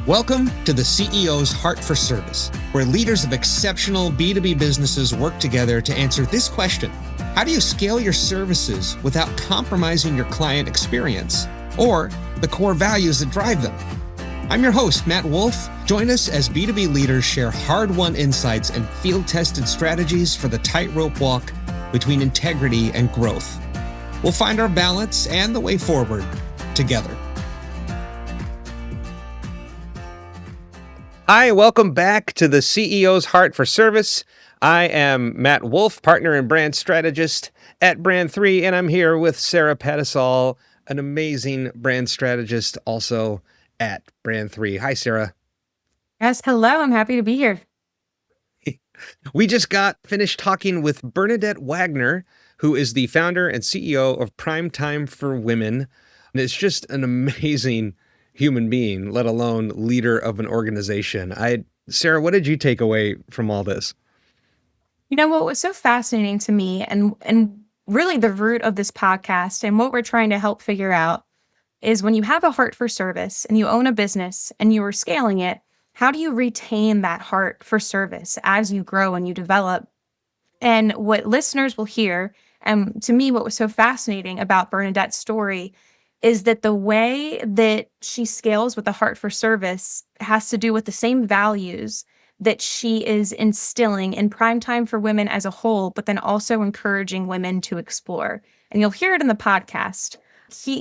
Welcome to the CEO's Heart for Service, where leaders of exceptional B2B businesses work together to answer this question: how do you scale your services without compromising your client experience or the core values that drive them? I'm your host, Matt Wolf. Join us as B2B leaders share hard-won insights and field-tested strategies for the tightrope walk between integrity and growth. We'll find our balance and the way forward together. Hi, welcome back to the CEO's Heart for Service. I am Matt Wolf, partner and brand strategist at Brand3, and I'm here with Sarah Pattisall, an amazing brand strategist also at Brand3. Hi, Sarah. Yes, hello. I'm happy to be here. We just got finished talking with Bernadette Wagner, who is the founder and CEO of Primetime for Women. And it's just an amazing human being, let alone leader of an organization. Sarah, what did you take away from all this? You know, what was so fascinating to me and really the root of this podcast and what we're trying to help figure out is when you have a heart for service and you own a business and you are scaling it, how do you retain that heart for service as you grow and you develop? And what listeners will hear, and to me, what was so fascinating about Bernadette's story is that the way that she scales with the heart for service has to do with the same values that she is instilling in Primetime for Women as a whole, but then also encouraging women to explore. And you'll hear it in the podcast.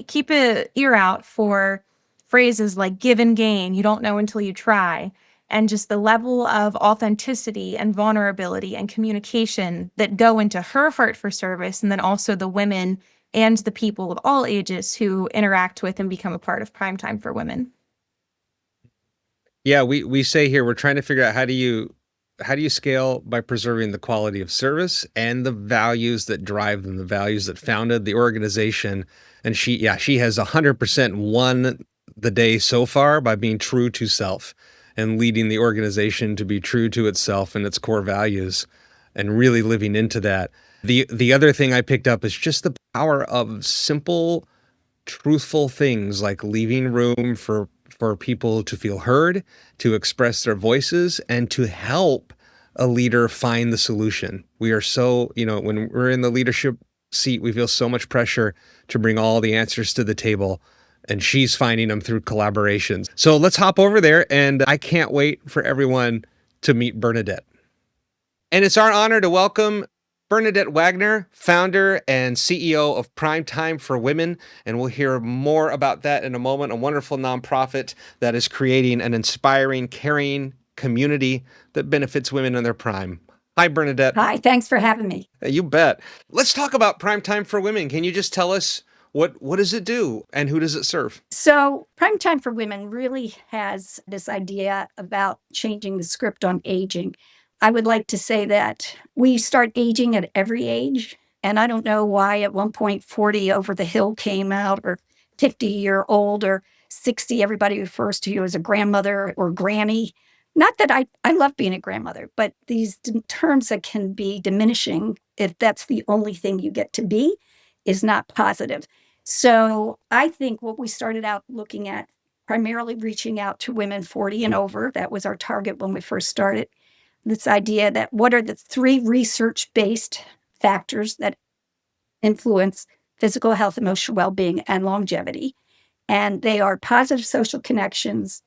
Keep an ear out for phrases like give and gain, you don't know until you try, and just the level of authenticity and vulnerability and communication that go into her heart for service, and then also the women and the people of all ages who interact with and become a part of Primetime for Women. Yeah, we say here we're trying to figure out how do you scale by preserving the quality of service and the values that drive them, the values that founded the organization. And she has 100% won the day so far by being true to self and leading the organization to be true to itself and its core values and really living into that. The other thing I picked up is just the power of simple, truthful things like leaving room for people to feel heard, to express their voices, and to help a leader find the solution. We are so, when we're in the leadership seat, we feel so much pressure to bring all the answers to the table, and she's finding them through collaborations. So let's hop over there, and I can't wait for everyone to meet Bernadette. And it's our honor to welcome Bernadette Wagner, founder and CEO of Primetime for Women, and we'll hear more about that in a moment, a wonderful nonprofit that is creating an inspiring, caring community that benefits women in their prime. Hi, Bernadette. Hi, thanks for having me. You bet. Let's talk about Primetime for Women. Can you just tell us what does it do and who does it serve? So Primetime for Women really has this idea about changing the script on aging. I would like to say that we start aging at every age. And I don't know why at one point 40 over the hill came out, or 50-year-old, or 60. Everybody refers to you as a grandmother or granny. Not that I love being a grandmother, but these terms that can be diminishing if that's the only thing you get to be is not positive. So I think what we started out looking at, primarily reaching out to women 40 and over, that was our target when we first started. This idea that what are the three research-based factors that influence physical health, emotional well-being, and longevity. And they are positive social connections,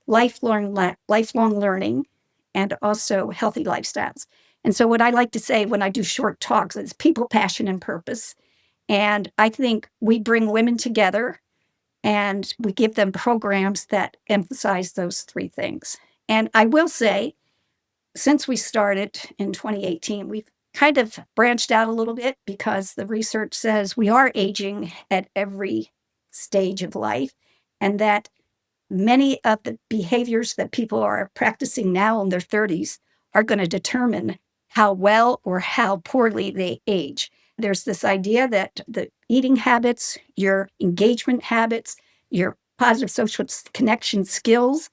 lifelong learning, and also healthy lifestyles. And so what I like to say when I do short talks is people, passion, and purpose. And I think we bring women together and we give them programs that emphasize those three things. And I will say, since we started in 2018, we've kind of branched out a little bit because the research says we are aging at every stage of life, and that many of the behaviors that people are practicing now in their 30s are going to determine how well or how poorly they age. There's this idea that the eating habits, your engagement habits, your positive social connection skills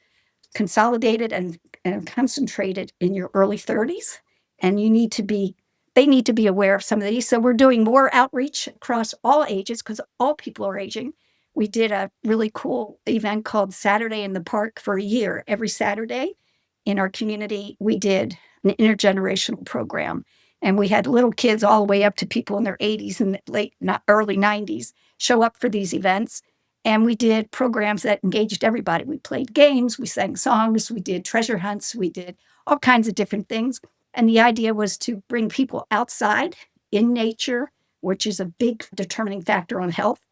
consolidated and concentrated in your early 30s. And they need to be aware of some of these. So we're doing more outreach across all ages because all people are aging. we did a really cool event called Saturday in the Park for a year. Every Saturday in our community, we did an intergenerational program. And we had little kids all the way up to people in their 80s and early 90s show up for these events. And we did programs that engaged everybody. We played games, we sang songs, we did treasure hunts, we did all kinds of different things. And the idea was to bring people outside in nature, which is a big determining factor on health,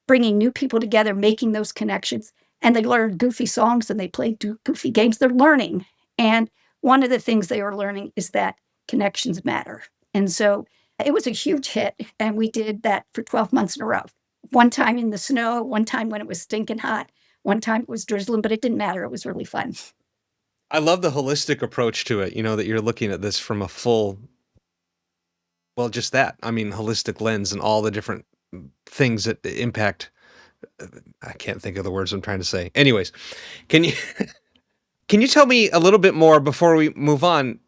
bringing new people together, making those connections. And they learned goofy songs and they played goofy games. They're learning. And one of the things they are learning is that connections matter. And so it was a huge hit. And we did that for 12 months in a row. One time in the snow, one time when it was stinking hot, one time it was drizzling, but it didn't matter. It was really fun. I love the holistic approach to it, that you're looking at this from a full, well, just that. I mean, holistic lens and all the different things that impact. I can't think of the words I'm trying to say. Anyways, can you can you tell me a little bit more before we move on?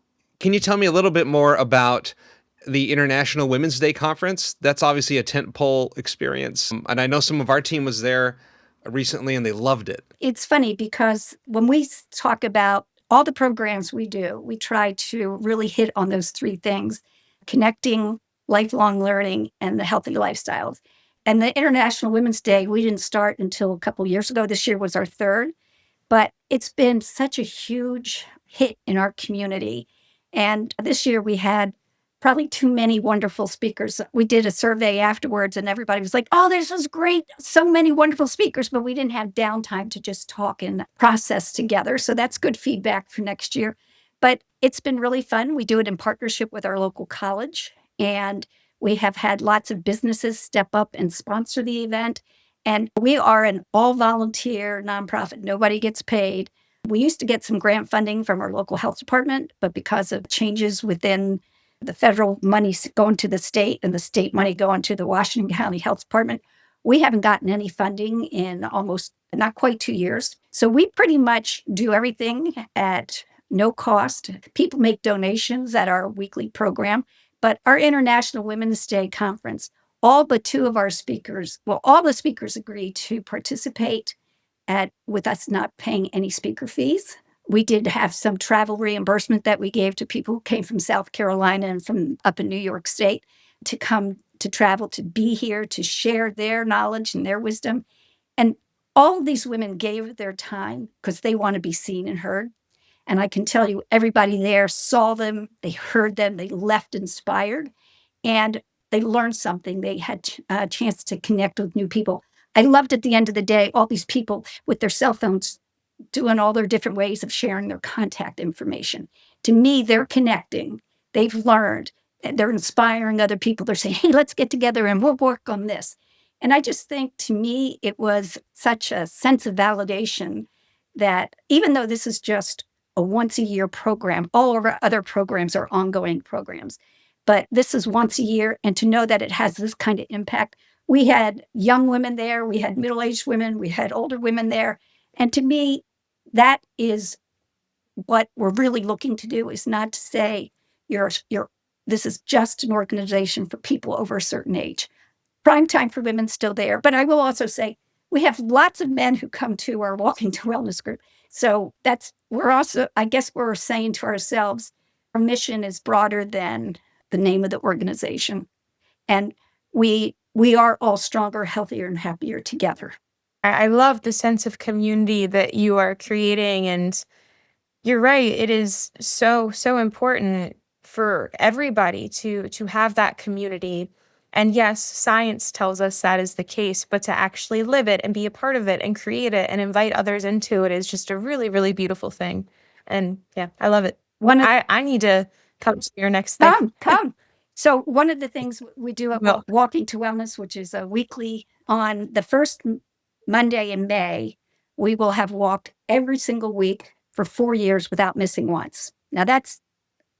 Can you tell me a little bit more about the International Women's Day Conference? That's obviously a tentpole experience. And I know some of our team was there recently and they loved it. It's funny because when we talk about all the programs we do, we try to really hit on those three things: connecting, lifelong learning, and the healthy lifestyles. And the International Women's Day, we didn't start until a couple years ago. This year was our third, but it's been such a huge hit in our community. And this year we had probably too many wonderful speakers. We did a survey afterwards and everybody was like, oh, this was great. So many wonderful speakers, but we didn't have downtime to just talk and process together. So that's good feedback for next year. But it's been really fun. We do it in partnership with our local college, and we have had lots of businesses step up and sponsor the event. And we are an all-volunteer nonprofit. Nobody gets paid. We used to get some grant funding from our local health department, but because of changes within the federal money going to the state and the state money going to the Washington County Health Department, we haven't gotten any funding in almost not quite 2 years. So we pretty much do everything at no cost. People make donations at our weekly program, but our International Women's Day Conference, all but two of our speakers, well, all the speakers agreed to participate with us not paying any speaker fees. We did have some travel reimbursement that we gave to people who came from South Carolina and from up in New York State to come to travel, to be here, to share their knowledge and their wisdom. And all of these women gave their time because they want to be seen and heard. And I can tell you, everybody there saw them, they heard them, they left inspired, and they learned something. They had a chance to connect with new people. I loved at the end of the day, all these people with their cell phones doing all their different ways of sharing their contact information. To me, they're connecting. They've learned. They're inspiring other people. They're saying, hey, let's get together and we'll work on this. And I just think, to me, it was such a sense of validation that even though this is just a once-a-year program, all of our other programs are ongoing programs, but this is once a year. And to know that it has this kind of impact. We had young women there. We had middle-aged women. We had older women there. And to me, that is what we're really looking to do, is not to say this is just an organization for people over a certain age. Primetime for Women's still there. But I will also say we have lots of men who come to our Walking to Wellness group. So we're also, I guess we're saying to ourselves, our mission is broader than the name of the organization. And we are all stronger, healthier, and happier together. I love the sense of community that you are creating. And you're right. It is so, so important for everybody to have that community. And yes, science tells us that is the case, but to actually live it and be a part of it and create it and invite others into it is just a really, really beautiful thing. And yeah, I love it. I need to come to your next thing. Come. So one of the things we do at Well- Walking to Wellness, which is a weekly, on the first Monday in May, we will have walked every single week for 4 years without missing once. Now that's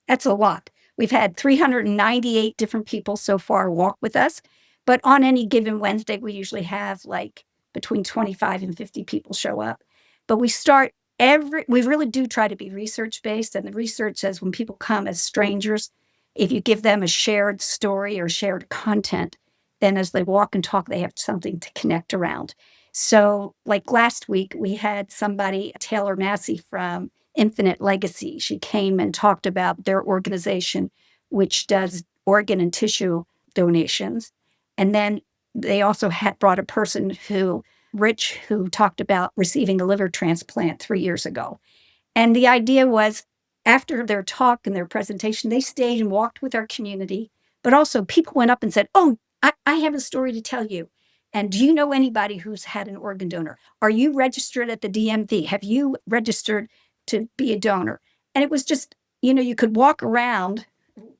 a lot. We've had 398 different people so far walk with us, but on any given Wednesday, we usually have like between 25 and 50 people show up. But we really do try to be research-based, and the research says when people come as strangers, if you give them a shared story or shared content, then as they walk and talk, they have something to connect around. So, like last week, we had somebody, Taylor Massey from Infinite Legacy. She came and talked about their organization, which does organ and tissue donations. And then they also had brought a person Rich, who talked about receiving a liver transplant 3 years ago. And the idea was after their talk and their presentation, they stayed and walked with our community, but also people went up and said, "Oh, I have a story to tell you. And do you know anybody who's had an organ donor? Are you registered at the DMV? Have you registered to be a donor?" And it was just, you could walk around.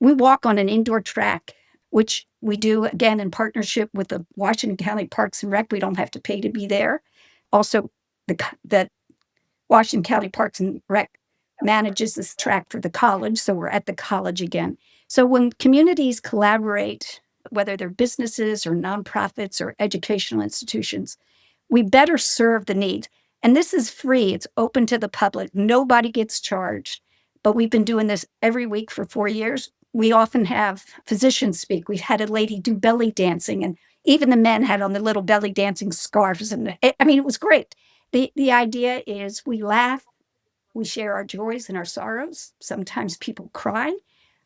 We walk on an indoor track, which we do again in partnership with the Washington County Parks and Rec. We don't have to pay to be there. Also, the Washington County Parks and Rec manages this track for the college, so we're at the college again. So when communities collaborate, whether they're businesses or nonprofits or educational institutions, we better serve the needs. And this is free. It's open to the public. Nobody gets charged. But we've been doing this every week for 4 years. We often have physicians speak. We've had a lady do belly dancing, and even the men had on the little belly dancing scarves. And it was great. The idea is we laugh, we share our joys and our sorrows. Sometimes people cry.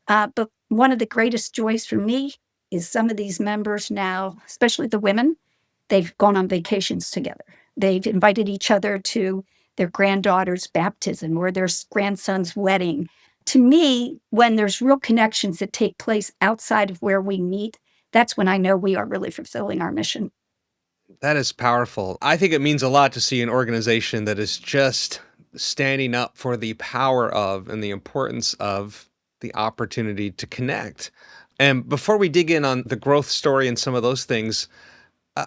But one of the greatest joys for me is some of these members now, especially the women, they've gone on vacations together. They've invited each other to their granddaughter's baptism or their grandson's wedding. To me, when there's real connections that take place outside of where we meet, that's when I know we are really fulfilling our mission. That is powerful. I think it means a lot to see an organization that is just standing up for the power of and the importance of the opportunity to connect. And before we dig in on the growth story and some of those things,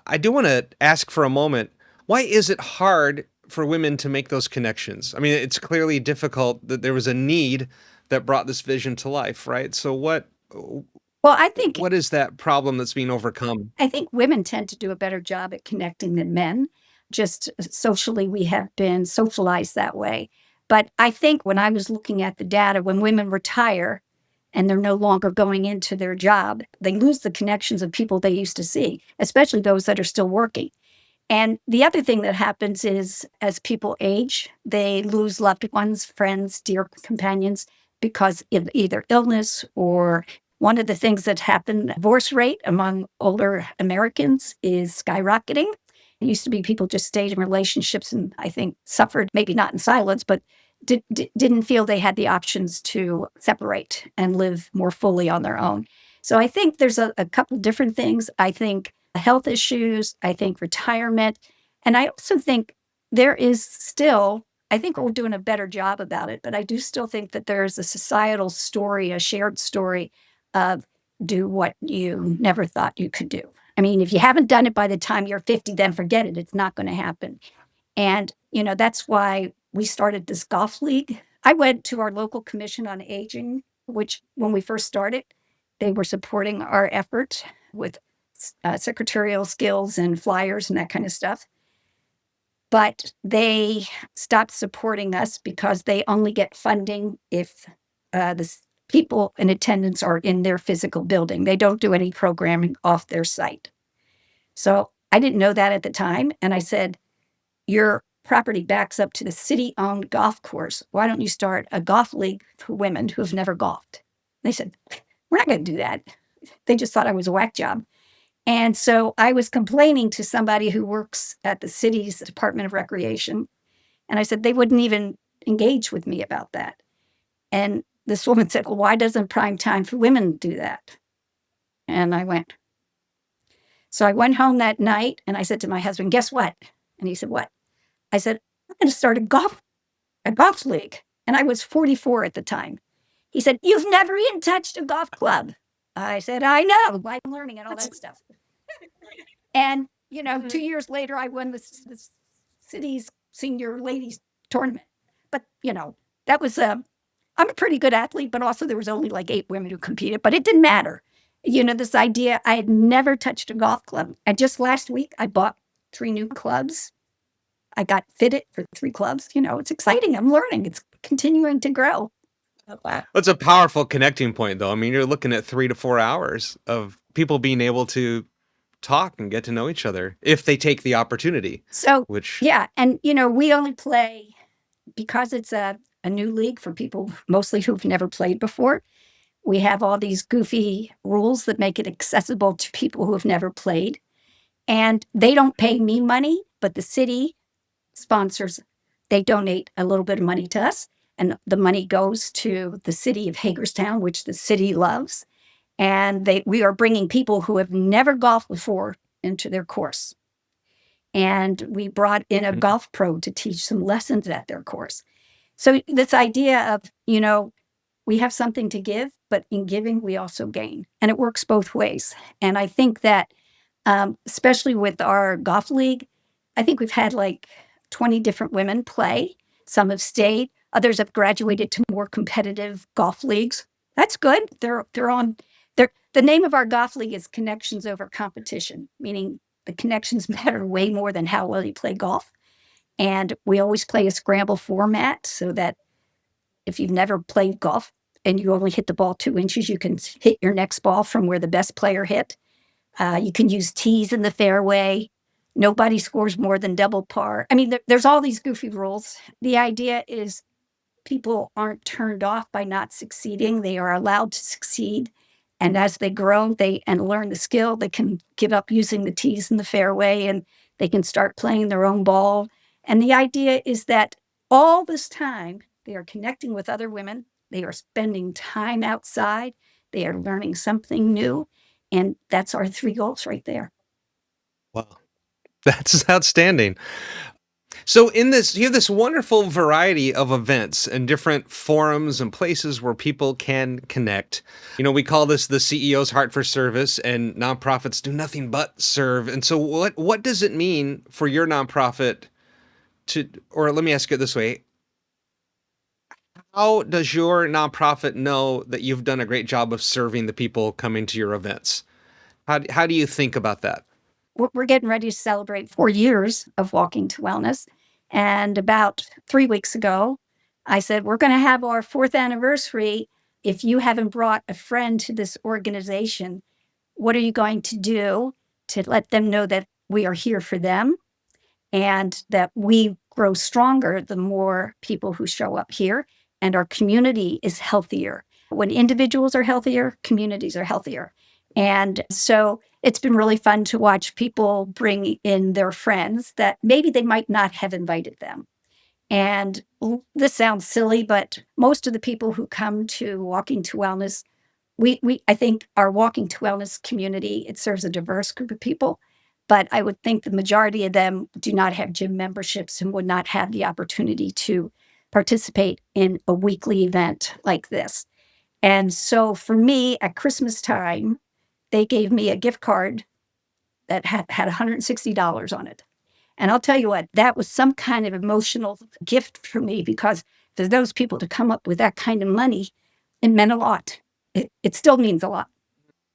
I do want to ask for a moment, why is it hard for women to make those connections? I mean, it's clearly difficult that there was a need that brought this vision to life, right? So Well, I think what is that problem that's being overcome? I think women tend to do a better job at connecting than men. Just socially, we have been socialized that way. But I think when I was looking at the data, when women retire and they're no longer going into their job, they lose the connections of people they used to see, especially those that are still working. And the other thing that happens is as people age, they lose loved ones, friends, dear companions because of either illness or one of the things that happen, divorce rate among older Americans is skyrocketing. It used to be people just stayed in relationships and I think suffered, maybe not in silence, but didn't feel they had the options to separate and live more fully on their own. So I think there's a couple different things. I think health issues, I think retirement, and I also think there is still, I think we're doing a better job about it, but I do still think that there's a societal story, a shared story of do what you never thought you could do. I mean, if you haven't done it by the time you're 50, then forget it. It's not going to happen. And, that's why we started this golf league. I went to our local commission on aging, which when we first started, they were supporting our effort with secretarial skills and flyers and that kind of stuff. But they stopped supporting us because they only get funding if the people in attendance are in their physical building. They don't do any programming off their site. So I didn't know that at the time. And I said, your property backs up to the city-owned golf course. Why don't you start a golf league for women who have never golfed? They said, we're not going to do that. They just thought I was a whack job. And so I was complaining to somebody who works at the city's Department of Recreation. And I said, they wouldn't even engage with me about that. And this woman said, well, why doesn't Primetime for Women do that? And I went. So I went home that night and I said to my husband, guess what? And he said, what? I said, I'm going to start a golf league. And I was 44 at the time. He said, you've never even touched a golf club. I said, I know, I'm learning and all that stuff. And, 2 years later, I won the city's senior ladies tournament. But, that was, I'm a pretty good athlete, but also there was only like 8 women who competed, but it didn't matter. This idea, I had never touched a golf club. And just last week, I bought 3 new clubs. I got fitted for 3 clubs. It's exciting. I'm learning. It's continuing to grow. Oh, wow. That's a powerful connecting point, though. I mean, you're looking at 3 to 4 hours of people being able to talk and get to know each other if they take the opportunity, So, which yeah. And, we only play because it's a new league for people mostly who've never played before. We have all these goofy rules that make it accessible to people who have never played. And they don't pay me money, but the city sponsors, they donate a little bit of money to us. And the money goes to the city of Hagerstown, which the city loves. And we are bringing people who have never golfed before into their course. And we brought in a golf pro to teach some lessons at their course. So this idea of, we have something to give, but in giving, we also gain. And it works both ways. And I think that, especially with our golf league, I think we've had like 20 different women play. Some have stayed, others have graduated to more competitive golf leagues. That's good. The name of our golf league is Connections Over Competition, meaning the connections matter way more than how well you play golf. And we always play a scramble format so that if you've never played golf and you only hit the ball 2 inches, you can hit your next ball from where the best player hit. You can use tees in the fairway. Nobody scores more than double par. I mean, there's all these goofy rules. The idea is people aren't turned off by not succeeding. They are allowed to succeed. And as they grow and learn the skill, they can give up using the tees in the fairway and they can start playing their own ball. And the idea is that all this time, they are connecting with other women. They are spending time outside. They are learning something new. And that's our 3 goals right there. wow, that's outstanding. So you have this wonderful variety of events and different forums and places where people can connect. We call this the CEO's Heart for Service, and nonprofits do nothing but serve. And so what does it mean for your nonprofit or let me ask it this way, how does your nonprofit know that you've done a great job of serving the people coming to your events? How do you think about that? We're getting ready to celebrate 4 years of Walking to Wellness. And about 3 weeks ago, I said, we're going to have our 4th anniversary. If you haven't brought a friend to this organization, what are you going to do to let them know that we are here for them and that we grow stronger the more people who show up here and our community is healthier? When individuals are healthier, communities are healthier. And so it's been really fun to watch people bring in their friends that maybe they might not have invited them. And this sounds silly, but most of the people who come to Walking to Wellness, I think our Walking to Wellness community, it serves a diverse group of people. But I would think the majority of them do not have gym memberships and would not have the opportunity to participate in a weekly event like this. And so for me, at Christmas time, they gave me a gift card that had $160 on it. And I'll tell you what, that was some kind of emotional gift for me because for those people to come up with that kind of money, it meant a lot. It still means a lot.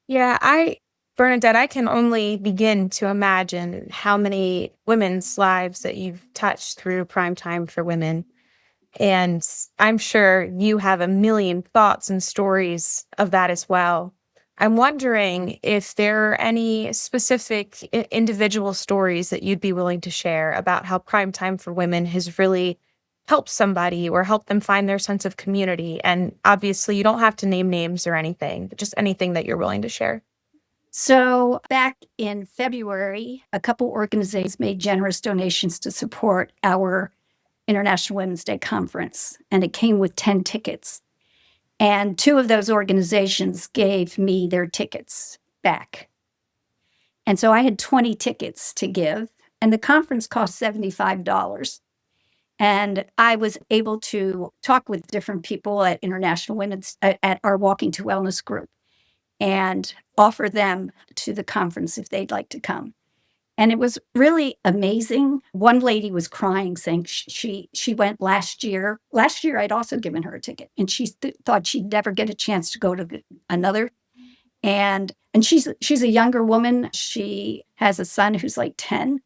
Yeah, Bernadette, I can only begin to imagine how many women's lives that you've touched through Primetime for Women. And I'm sure you have a million thoughts and stories of that as well. I'm wondering if there are any specific individual stories that you'd be willing to share about how Primetime for Women has really helped somebody or helped them find their sense of community. And obviously, you don't have to name names or anything, but just anything that you're willing to share. So back in February, a couple organizations made generous donations to support our International Women's Day Conference, and it came with 10 tickets. And 2 of those organizations gave me their tickets back. And so I had 20 tickets to give, and the conference cost $75. And I was able to talk with different people at International Women's, at our Walking to Wellness group, and offer them to the conference if they'd like to come. And it was really amazing. One lady was crying, saying she went last year. Last year, I'd also given her a ticket, and she thought she'd never get a chance to go to another. And she's a younger woman. She has a son who's like 10,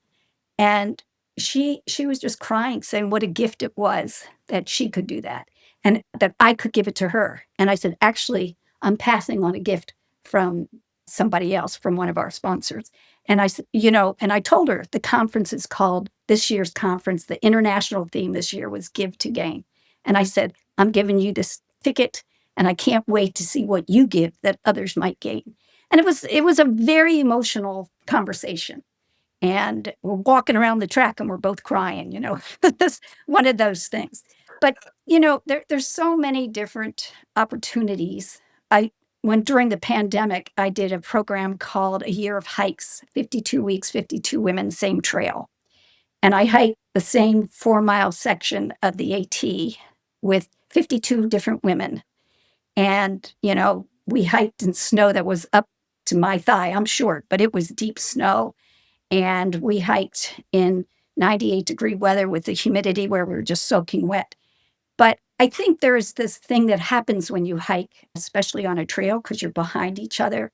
and she was just crying, saying what a gift it was that she could do that, and that I could give it to her. And I said, actually, I'm passing on a gift from somebody else, from one of our sponsors. And I said, and I told her the conference is called, this year's conference, the international theme this year was Give to Gain. And I said, I'm giving you this ticket and I can't wait to see what you give that others might gain. And it was a very emotional conversation. And we're walking around the track and we're both crying, That's one of those things. But, there's so many different opportunities. When during the pandemic, I did a program called A Year of Hikes, 52 weeks, 52 women, same trail. And I hiked the same 4-mile section of the AT with 52 different women. And, we hiked in snow that was up to my thigh. I'm short, but it was deep snow. And we hiked in 98-degree weather with the humidity where we were just soaking wet. But I think there is this thing that happens when you hike, especially on a trail, because you're behind each other.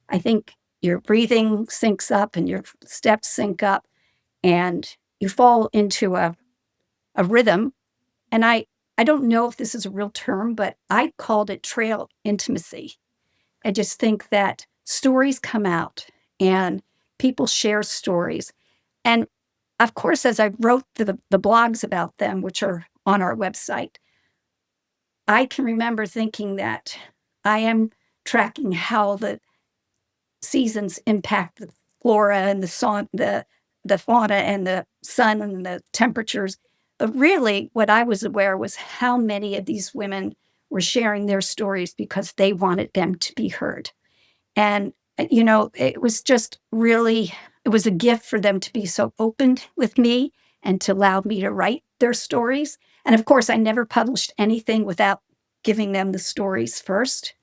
I think your breathing syncs up and your steps sync up and you fall into a rhythm. And I don't know if this is a real term, but I called it trail intimacy. I just think that stories come out and people share stories. And of course, as I wrote the blogs about them, which are on our website, I can remember thinking that I am tracking how the seasons impact the flora and the fauna and the sun and the temperatures. But really, what I was aware was how many of these women were sharing their stories because they wanted them to be heard. And, it was just really, it was a gift for them to be so open with me and to allow me to write their stories. And of course, I never published anything without giving them the stories first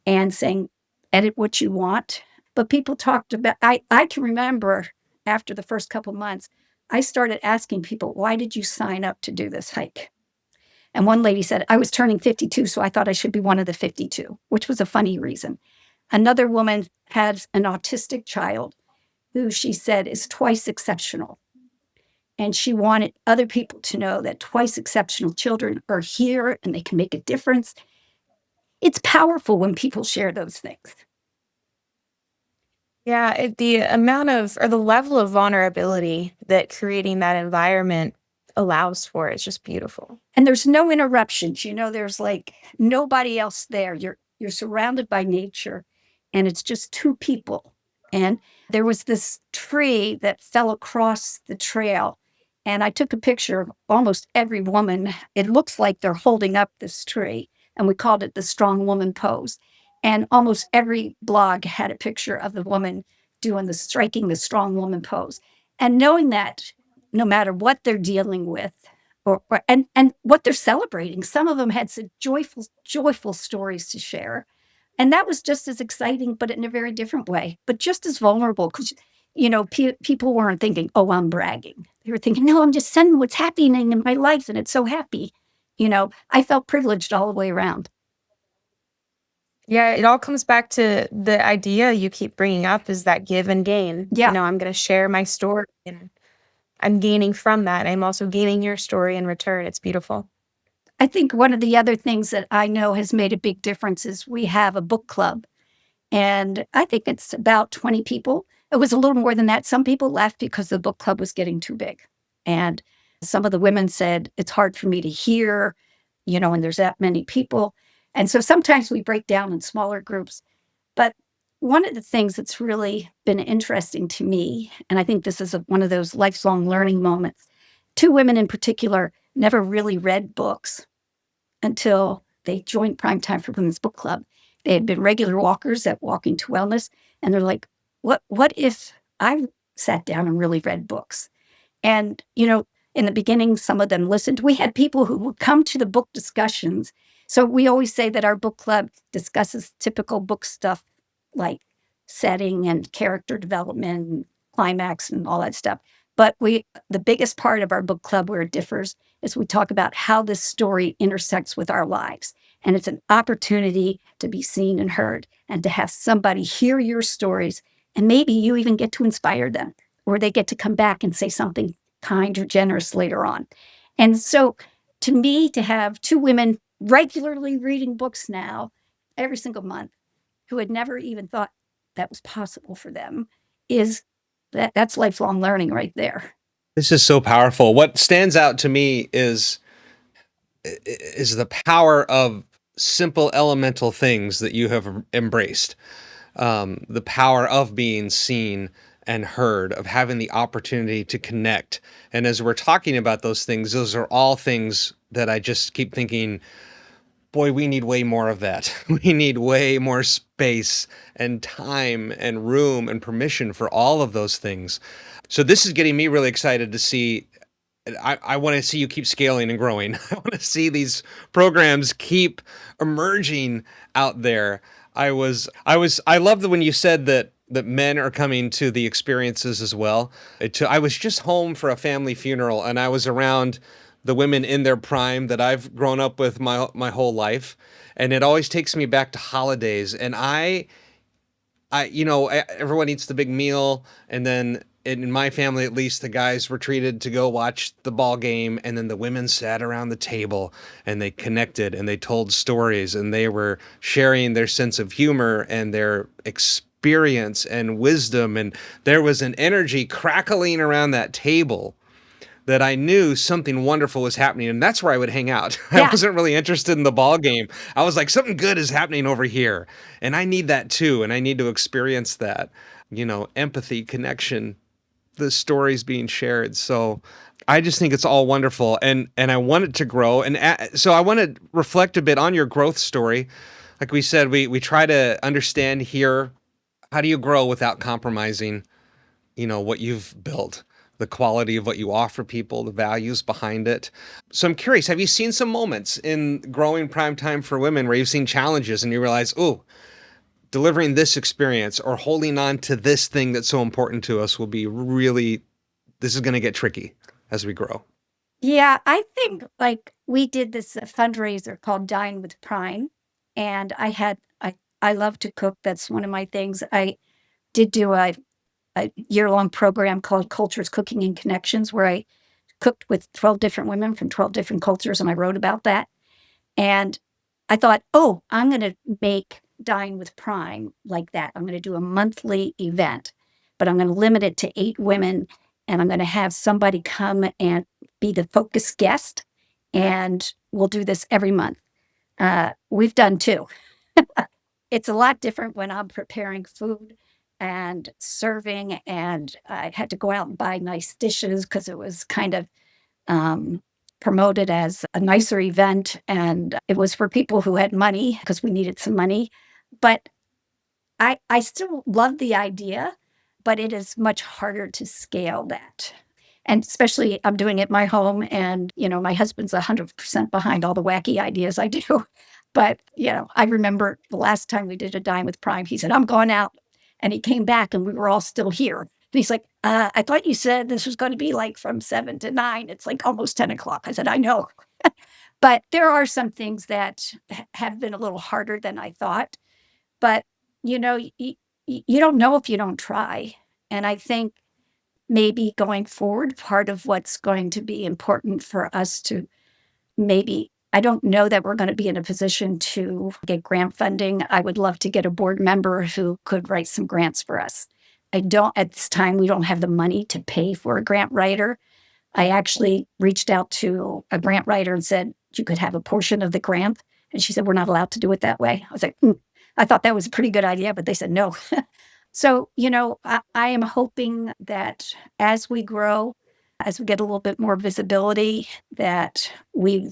and saying, edit what you want. But people talked about, I can remember after the first couple months, I started asking people, why did you sign up to do this hike? And one lady said, I was turning 52, so I thought I should be one of the 52, which was a funny reason. Another woman has an autistic child who she said is twice exceptional. And she wanted other people to know that twice exceptional children are here and they can make a difference. It's powerful when people share those things. Yeah, the amount of or the level of vulnerability that creating that environment allows for is just beautiful. And there's no interruptions. There's like nobody else there. You're surrounded by nature and it's just two people. And there was this tree that fell across the trail. And I took a picture of almost every woman. It looks like they're holding up this tree. And we called it the strong woman pose. And almost every blog had a picture of the woman striking the strong woman pose. And knowing that no matter what they're dealing with, and what they're celebrating. Some of them had some joyful stories to share. And that was just as exciting, but in a very different way, but just as vulnerable because, people weren't thinking, oh, I'm bragging. They were thinking, no, I'm just sending what's happening in my life and it's so happy. I felt privileged all the way around. Yeah, it all comes back to the idea you keep bringing up is that give and gain. Yeah. I'm going to share my story and I'm gaining from that. I'm also gaining your story in return. It's beautiful. I think one of the other things that I know has made a big difference is we have a book club. And I think it's about 20 people. It was a little more than that. Some people left because the book club was getting too big. And some of the women said, it's hard for me to hear, and there's that many people. And so sometimes we break down in smaller groups. But one of the things that's really been interesting to me, and I think this is one of those lifelong learning moments, two women in particular never really read books until they joined Primetime for Women's Book Club. They had been regular walkers at Walking to Wellness, and they're like, what if I sat down and really read books? And, in the beginning, some of them listened. We had people who would come to the book discussions. So we always say that our book club discusses typical book stuff like setting and character development, and climax and all that stuff. But the biggest part of our book club where it differs is we talk about how this story intersects with our lives. And it's an opportunity to be seen and heard and to have somebody hear your stories. And maybe you even get to inspire them or they get to come back and say something kind or generous later on. And so to me, to have two women regularly reading books now every single month who had never even thought that was possible for them is That's lifelong learning right there. This is so powerful. What stands out to me is the power of simple elemental things that you have embraced. The power of being seen and heard, of having the opportunity to connect. And as we're talking about those things, those are all things that I just keep thinking, boy, we need way more of that. We need way more space and time and room and permission for all of those things. So this is getting me really excited to see. I want to see you keep scaling and growing. I want to see these programs keep emerging out there. I love that when you said that men are coming to the experiences as well. I was just home for a family funeral, and I was around the women in their prime that I've grown up with my whole life, and it always takes me back to holidays. And everyone eats the big meal, and then in my family, at least, the guys were treated to go watch the ball game, and then the women sat around the table and they connected and they told stories and they were sharing their sense of humor and their experience and wisdom. And there was an energy crackling around that table that I knew something wonderful was happening, and that's where I would hang out. I Yeah. wasn't really interested in the ball game. I was like, something good is happening over here, and I need that too, and I need to experience that. Empathy, connection, the stories being shared. So I just think it's all wonderful, and I want it to grow. And so I want to reflect a bit on your growth story. Like we said, we try to understand here, how do you grow without compromising what you've built, the quality of what you offer people, the values behind it. So I'm curious, have you seen some moments in growing Primetime for Women where you've seen challenges and you realize, oh, delivering this experience or holding on to this thing that's so important to us will be really, this is going to get tricky as we grow? Yeah, I think like we did this fundraiser called Dine with Prime, and I love to cook. That's one of my things. I did do a year-long program called Cultures, Cooking, and Connections, where I cooked with 12 different women from 12 different cultures, and I wrote about that. And I thought, oh, I'm going to make Dine with Prime like that. I'm going to do a monthly event, but I'm going to limit it to 8 women, and I'm going to have somebody come and be the focus guest, and we'll do this every month. We've done 2. It's a lot different when I'm preparing food and serving, and I had to go out and buy nice dishes because it was kind of um, promoted as a nicer event, and it was for people who had money because we needed some money. But I still love the idea, but it is much harder to scale that. And especially I'm doing it at my home, and my husband's 100% behind all the wacky ideas I do. But I remember the last time we did a Dine with Prime, he said, I'm going out. And he came back and we were all still here. And he's like, I thought you said this was going to be like from 7 to 9. It's like almost 10 o'clock. I said, I know. But there are some things that have been a little harder than I thought. But, you don't know if you don't try. And I think maybe going forward, part of what's going to be important for us to maybe, I don't know that we're going to be in a position to get grant funding. I would love to get a board member who could write some grants for us. At this time, we don't have the money to pay for a grant writer. I actually reached out to a grant writer and said, you could have a portion of the grant. And she said, we're not allowed to do it that way. I was like, I thought that was a pretty good idea, but they said no. So, I am hoping that as we grow, as we get a little bit more visibility, that we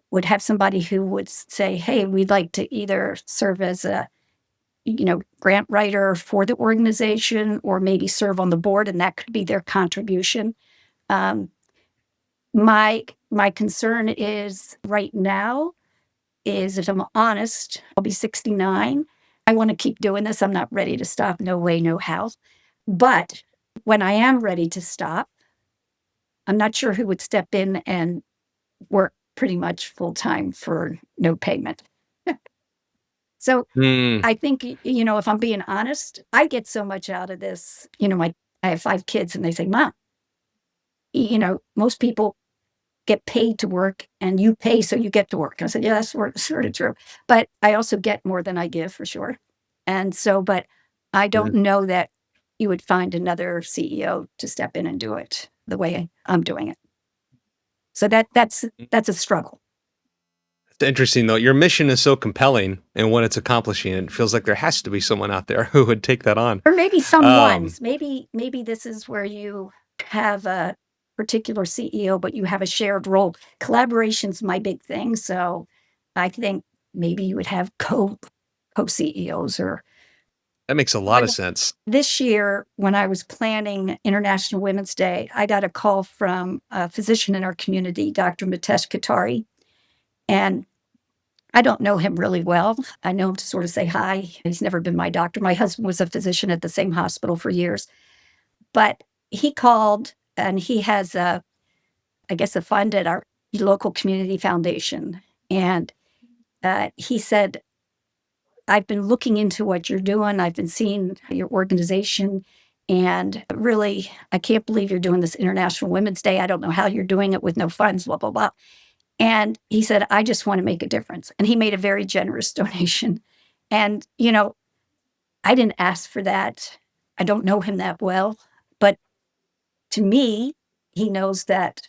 would have somebody who would say, hey, we'd like to either serve as a, grant writer for the organization or maybe serve on the board, and that could be their contribution. Um, my concern is right now is, if I'm honest, I'll be 69. I want to keep doing this. I'm not ready to stop. No way, no how. But when I am ready to stop, I'm not sure who would step in and work pretty much full time for no payment. So Hmm. I think, if I'm being honest, I get so much out of this. I have 5 kids and they say, Mom, most people get paid to work and you pay so you get to work. I said, yeah, that's sort of true. But I also get more than I give for sure. And so, but I don't know that you would find another CEO to step in and do it the way I'm doing it. So that's a struggle. It's interesting though. Your mission is so compelling, and when it's accomplishing, it feels like there has to be someone out there who would take that on. Or maybe Um, someone's. Maybe this is where you have a particular CEO, but you have a shared role. Collaboration's my big thing. So I think maybe you would have co-CEOs or that makes a lot of sense. this year, when I was planning International Women's Day, I got a call from a physician in our community, Dr. Mitesh Katari. And I don't know him really well. I know him to sort of say hi. He's never been my doctor. My husband was a physician at the same hospital for years. But he called and he has I guess, a fund at our local community foundation. And he said, I've been looking into what you're doing. I've been seeing your organization. And really, I can't believe you're doing this International Women's Day. I don't know how you're doing it with no funds, blah, blah, blah. And he said, I just want to make a difference. And he made a very generous donation. And, I didn't ask for that. I don't know him that well. But to me, he knows that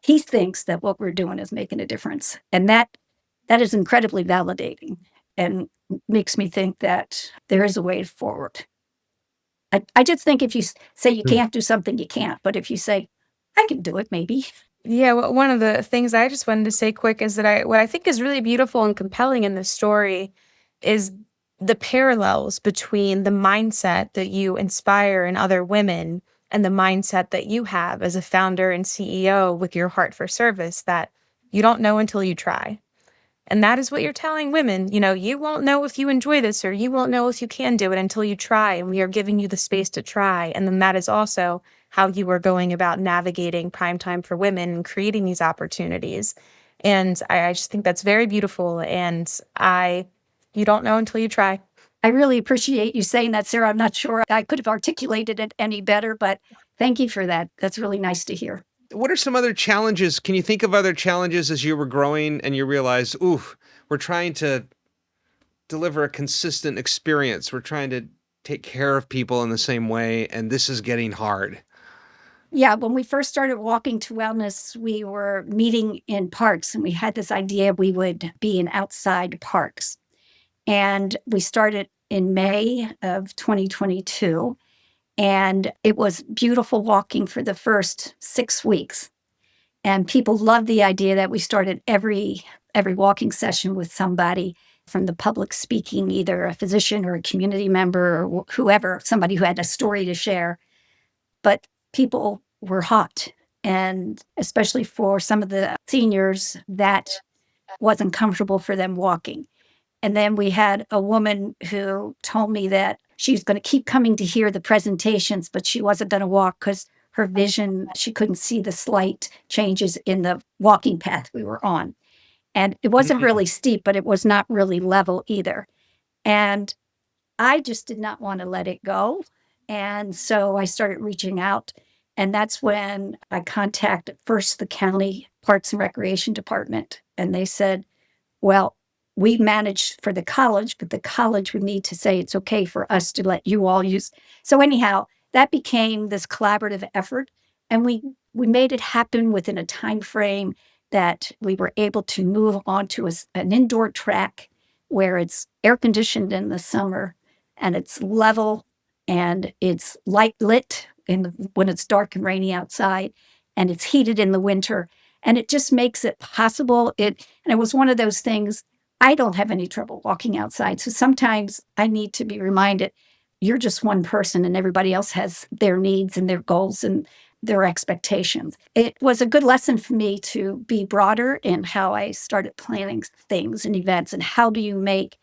he thinks that what we're doing is making a difference. And that is incredibly validating and makes me think that there is a way forward. I just think if you say you Hmm. can't do something, you can't. But if you say, I can do it, maybe. Yeah, well, one of the things I just wanted to say quick is that what I think is really beautiful and compelling in this story is the parallels between the mindset that you inspire in other women and the mindset that you have as a founder and CEO with your heart for service that you don't know until you try. And that is what you're telling women. You won't know if you enjoy this or you won't know if you can do it until you try. And we are giving you the space to try. And then that is also how you are going about navigating primetime for women and creating these opportunities. And I just think that's very beautiful. And you don't know until you try. I really appreciate you saying that, Sarah. I'm not sure I could have articulated it any better, but thank you for that. That's really nice to hear. What are some other challenges? Can you think of other challenges as you were growing and you realized, ooh, we're trying to deliver a consistent experience. We're trying to take care of people in the same way, and this is getting hard. Yeah, when we first started walking to wellness, we were meeting in parks and we had this idea we would be in outside parks. And we started in May of 2022. And it was beautiful walking for the first 6 weeks. And people loved the idea that we started every walking session with somebody from the public speaking, either a physician or a community member or whoever, somebody who had a story to share. But people were hot. And especially for some of the seniors, that wasn't comfortable for them walking. And then we had a woman who told me that she was going to keep coming to hear the presentations, but she wasn't going to walk because her vision, she couldn't see the slight changes in the walking path we were on. And it wasn't Mm. really steep, but it was not really level either. And I just did not want to let it go. And so I started reaching out. And that's when I contacted first the county Parks and Recreation Department. And they said, well, we manage for the college, but the college would need to say it's okay for us to let you all use. So anyhow, that became this collaborative effort, and we made it happen within a time frame that we were able to move on to an indoor track where it's air conditioned in the summer and it's level and it's light lit when it's dark and rainy outside, and it's heated in the winter, and it just makes it possible. And it was one of those things. I don't have any trouble walking outside. So sometimes I need to be reminded you're just one person and everybody else has their needs and their goals and their expectations. It was a good lesson for me to be broader in how I started planning things and events and how do you make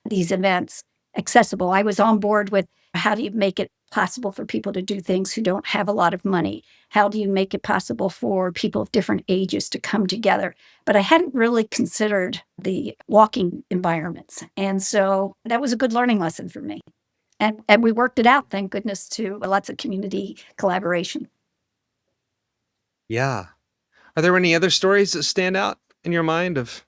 these events accessible. I was on board with how do you make it possible for people to do things who don't have a lot of money? How do you make it possible for people of different ages to come together? But I hadn't really considered the walking environments. And so that was a good learning lesson for me. And we worked it out, thank goodness, to lots of community collaboration. Yeah. Are there any other stories that stand out in your mind of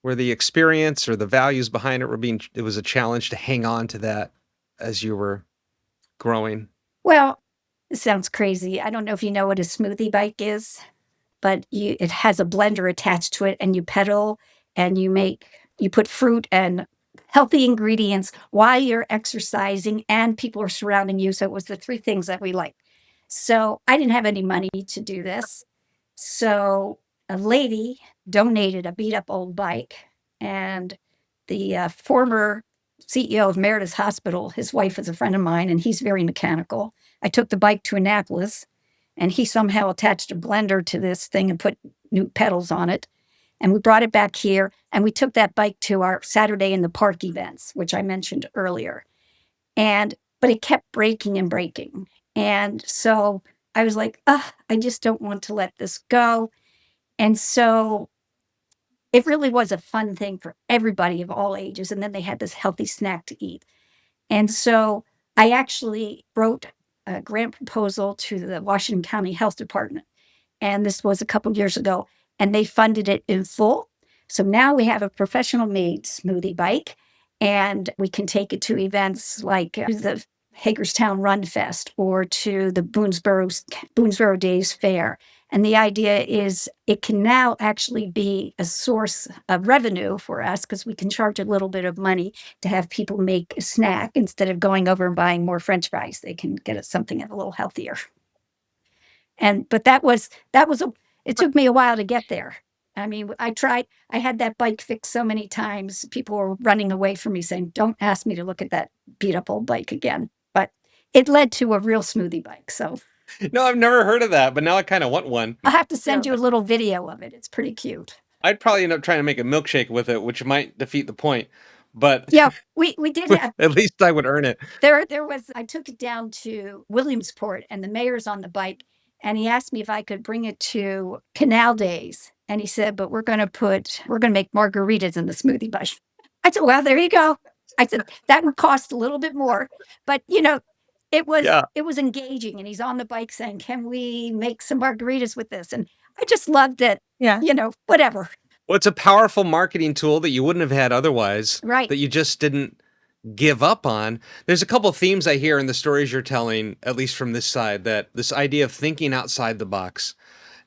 where the experience or the values behind it it was a challenge to hang on to that as you were growing? Well, it sounds crazy. I don't know if you know what a smoothie bike is, but it has a blender attached to it, and you pedal and you put fruit and healthy ingredients while you're exercising and people are surrounding you. So it was the three things that we liked. So I didn't have any money to do this. So a lady donated a beat up old bike, and the former CEO of Meredith Hospital, his wife is a friend of mine, and he's very mechanical. I took the bike to Annapolis, and he somehow attached a blender to this thing and put new pedals on it. And we brought it back here, and we took that bike to our Saturday in the Park events, which I mentioned earlier. But it kept breaking and breaking. And so I was like, I just don't want to let this go. And so it really was a fun thing for everybody of all ages. And then they had this healthy snack to eat. And so I actually wrote a grant proposal to the Washington County Health Department. And this was a couple of years ago, and they funded it in full. So now we have a professional made smoothie bike, and we can take it to events like the Hagerstown Run Fest or to the Boonesboro Days Fair. And the idea is it can now actually be a source of revenue for us because we can charge a little bit of money to have people make a snack instead of going over and buying more French fries. They can get us something a little healthier. But it took me a while to get there. I mean, I had that bike fixed so many times. People were running away from me saying, don't ask me to look at that beat up old bike again. But it led to a real smoothie bike. So No, I've never heard of that, but now I kind of want one. I'll have to send you a little video of it. It's pretty cute. I'd probably end up trying to make a milkshake with it, which might defeat the point. But Yeah, we did have at least I would earn it. I took it down to Williamsport, and the mayor's on the bike, and he asked me if I could bring it to Canal Days. And he said, but we're going to make margaritas in the smoothie bike. I said, well, there you go. I said, that would cost a little bit more, but it was engaging. And he's on the bike saying, can we make some margaritas with this? And I just loved it. Yeah. Whatever. Well, it's a powerful marketing tool that you wouldn't have had otherwise. Right. That you just didn't give up on. There's a couple of themes I hear in the stories you're telling, at least from this side, that this idea of thinking outside the box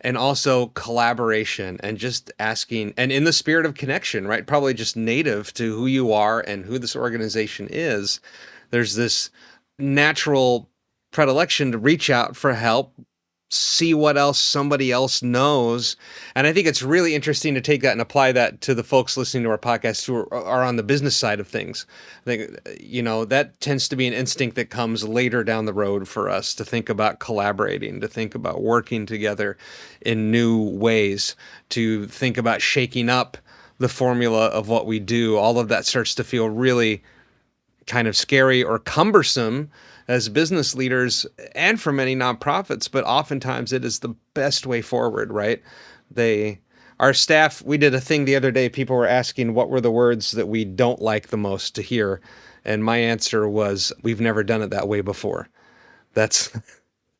and also collaboration and just asking, and in the spirit of connection, right? Probably just native to who you are and who this organization is. There's this natural predilection to reach out for help, see what else somebody else knows. And I think it's really interesting to take that and apply that to the folks listening to our podcast who are on the business side of things. I think, that tends to be an instinct that comes later down the road for us to think about collaborating, to think about working together in new ways, to think about shaking up the formula of what we do. All of that starts to feel really kind of scary or cumbersome as business leaders and for many nonprofits, but oftentimes it is the best way forward, right? Our staff, we did a thing the other day, people were asking what were the words that we don't like the most to hear. And my answer was, we've never done it that way before. That's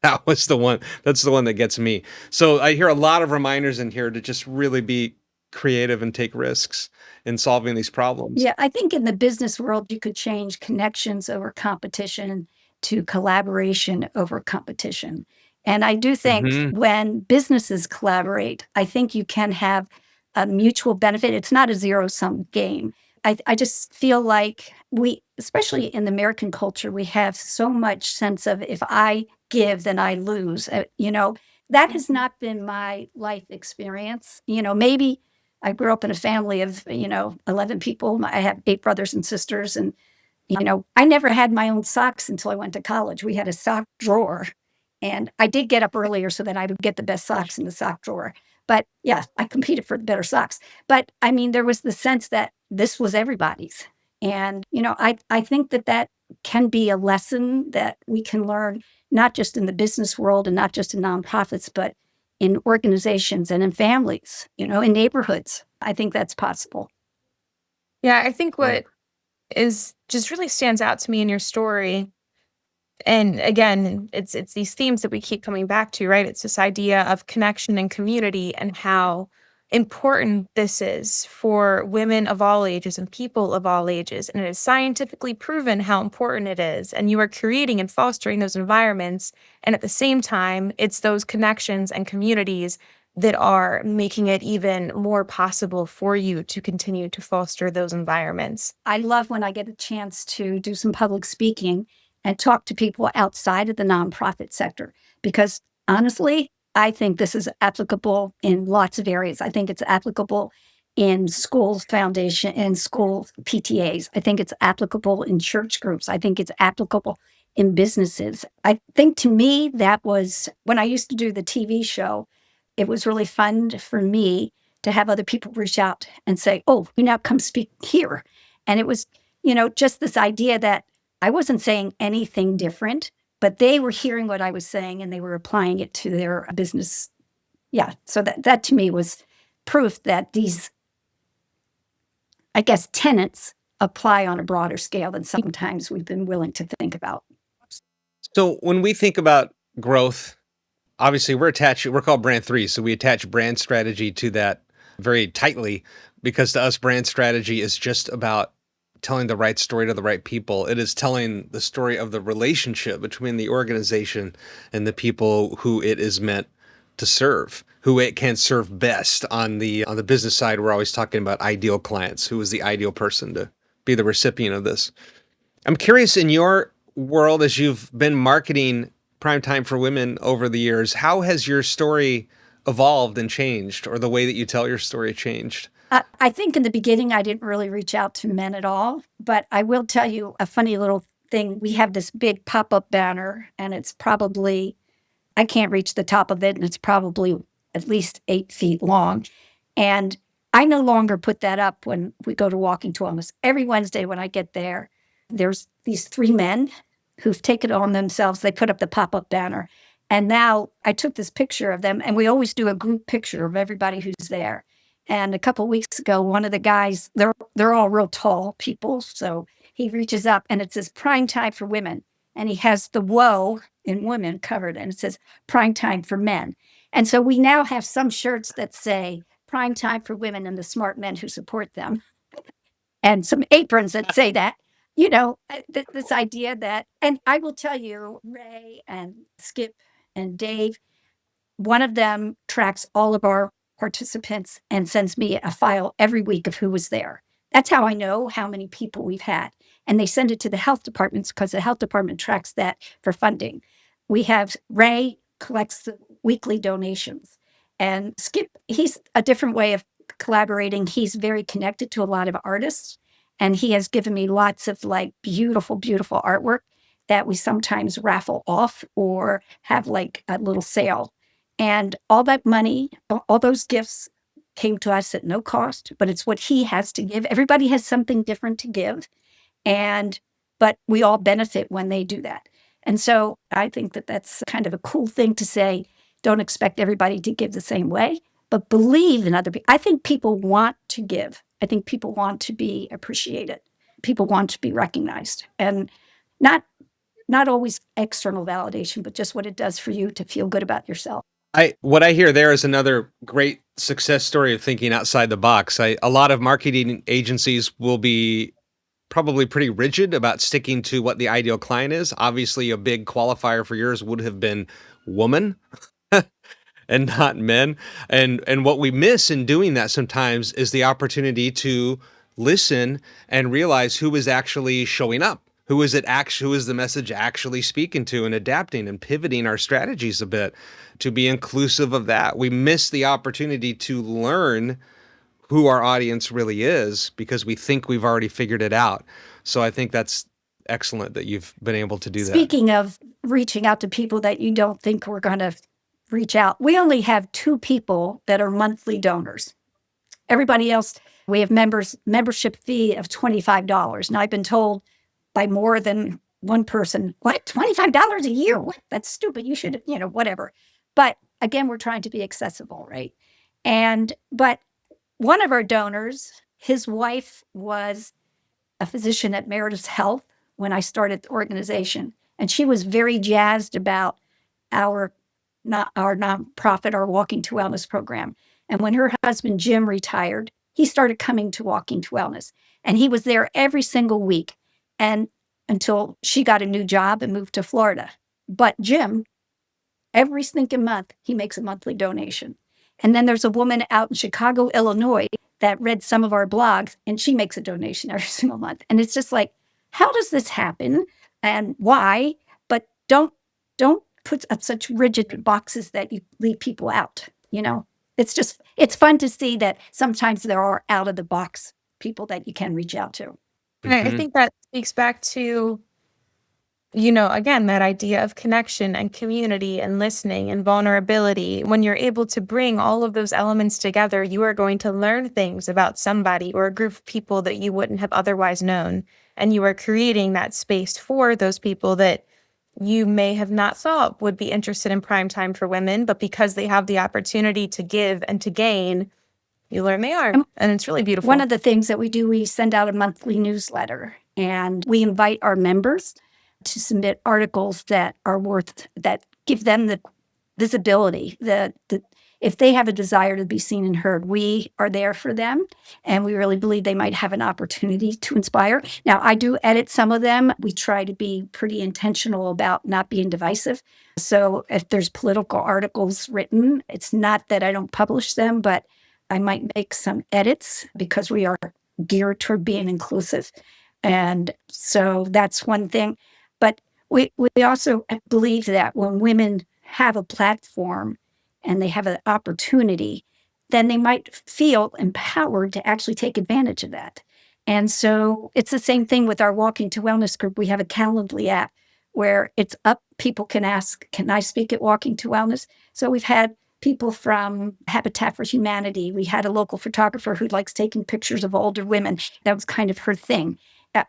the one that gets me. So I hear a lot of reminders in here to just really be creative and take risks in solving these problems. Yeah, I think in the business world, you could change connections over competition to collaboration over competition. And I do think when businesses collaborate, I think you can have a mutual benefit. It's not a zero-sum game. I just feel like especially in the American culture, we have so much sense of if I give, then I lose. That has not been my life experience. Maybe I grew up in a family of, 11 people. I have 8 brothers and sisters. And, I never had my own socks until I went to college. We had a sock drawer. And I did get up earlier so that I would get the best socks in the sock drawer. But yeah, I competed for the better socks. But I mean, there was the sense that this was everybody's. And, I think that can be a lesson that we can learn, not just in the business world and not just in nonprofits, but in organizations and in families, in neighborhoods. I think that's possible. Yeah, I think what is just really stands out to me in your story, and again, it's these themes that we keep coming back to, right? It's this idea of connection and community and how important this is for women of all ages and people of all ages. And it is scientifically proven how important it is. And you are creating and fostering those environments. And at the same time, it's those connections and communities that are making it even more possible for you to continue to foster those environments. I love when I get a chance to do some public speaking and talk to people outside of the nonprofit sector, because honestly, I think this is applicable in lots of areas. I think it's applicable in schools foundation and school PTAs. I think it's applicable in church groups. I think it's applicable in businesses. I think to me, that was when I used to do the TV show, it was really fun for me to have other people reach out and say, oh, you now come speak here. And it was, just this idea that I wasn't saying anything different, but they were hearing what I was saying and they were applying it to their business. Yeah. So that to me was proof that these, I guess, tenets apply on a broader scale than sometimes we've been willing to think about. So when we think about growth, obviously we're called brand three. So we attach brand strategy to that very tightly, because to us, brand strategy is just about telling the right story to the right people. It is telling the story of the relationship between the organization and the people who it is meant to serve, who it can serve best. On the business side, we're always talking about ideal clients. Who is the ideal person to be the recipient of this? I'm curious, in your world, as you've been marketing Primetime for Women over the years, how has your story evolved and changed, or the way that you tell your story changed? I think in the beginning, I didn't really reach out to men at all, but I will tell you a funny little thing. We have this big pop-up banner, and it's probably, I can't reach the top of it, and it's probably at least 8 feet long. And I no longer put that up when we go to Walking to Wellness. Every Wednesday when I get there, there's these 3 men who've taken it on themselves. They put up the pop-up banner. And now I took this picture of them, and we always do a group picture of everybody who's there. And a couple of weeks ago, one of the guys, they're all real tall people. So he reaches up and it says Prime Time for Women. And he has the woe in women covered, and it says Prime Time for Men. And so we now have some shirts that say Prime Time for Women and the smart men who support them, and some aprons that say that. This idea that, and I will tell you, Ray and Skip and Dave, one of them tracks all of our participants and sends me a file every week of who was there. That's how I know how many people we've had. And they send it to the health departments because the health department tracks that for funding. We have Ray collects the weekly donations. And Skip, he's a different way of collaborating. He's very connected to a lot of artists. And he has given me lots of like beautiful, beautiful artwork that we sometimes raffle off or have like a little sale. And all that money, all those gifts came to us at no cost, but it's what he has to give. Everybody has something different to give. But we all benefit when they do that. And so I think that that's kind of a cool thing to say. Don't expect everybody to give the same way, but believe in other people. I think people want to give. I think people want to be appreciated. People want to be recognized, and not always external validation, but just what it does for you to feel good about yourself. What I hear there is another great success story of thinking outside the box. A lot of marketing agencies will be probably pretty rigid about sticking to what the ideal client is. Obviously, a big qualifier for yours would have been woman and not men. And what we miss in doing that sometimes is the opportunity to listen and realize who is actually showing up. Who is the message actually speaking to, and adapting and pivoting our strategies a bit to be inclusive of that. We miss the opportunity to learn who our audience really is because we think we've already figured it out. So I think that's excellent that you've been able to do that. Speaking of reaching out to people that you don't think we're going to reach out, we only have 2 people that are monthly donors. Everybody else, we have membership fee of $25. Now I've been told by more than one person, what, $25 a year? What? That's stupid. You should, whatever. But again, we're trying to be accessible, right? But one of our donors, his wife was a physician at Meredith's Health when I started the organization. And she was very jazzed about our nonprofit, our Walking to Wellness program. And when her husband, Jim, retired, he started coming to Walking to Wellness. And he was there every single week and until she got a new job and moved to Florida. But Jim, every stinking month, he makes a monthly donation. And then there's a woman out in Chicago, Illinois, that read some of our blogs, and she makes a donation every single month. And it's just like, how does this happen and why? But don't put up such rigid boxes that you leave people out. It's fun to see that sometimes there are out of the box people that you can reach out to. And I Mhm. think that speaks back to, again, that idea of connection and community and listening and vulnerability. When you're able to bring all of those elements together, you are going to learn things about somebody or a group of people that you wouldn't have otherwise known. And you are creating that space for those people that you may have not thought would be interested in prime time for women, but because they have the opportunity to give and to gain, you learn they are. And And it's really beautiful. One of the things that we do, we send out a monthly newsletter and we invite our members to submit articles that give them the visibility, if they have a desire to be seen and heard, we are there for them. And we really believe they might have an opportunity to inspire. Now, I do edit some of them. We try to be pretty intentional about not being divisive. So if there's political articles written, it's not that I don't publish them, but I might make some edits because we are geared toward being inclusive. And so that's one thing. But we also believe that when women have a platform and they have an opportunity, then they might feel empowered to actually take advantage of that. And so it's the same thing with our Walking to Wellness group. We have a Calendly app where it's up. People can ask, can I speak at Walking to Wellness? So we've had people from Habitat for Humanity. We had a local photographer who likes taking pictures of older women. That was kind of her thing.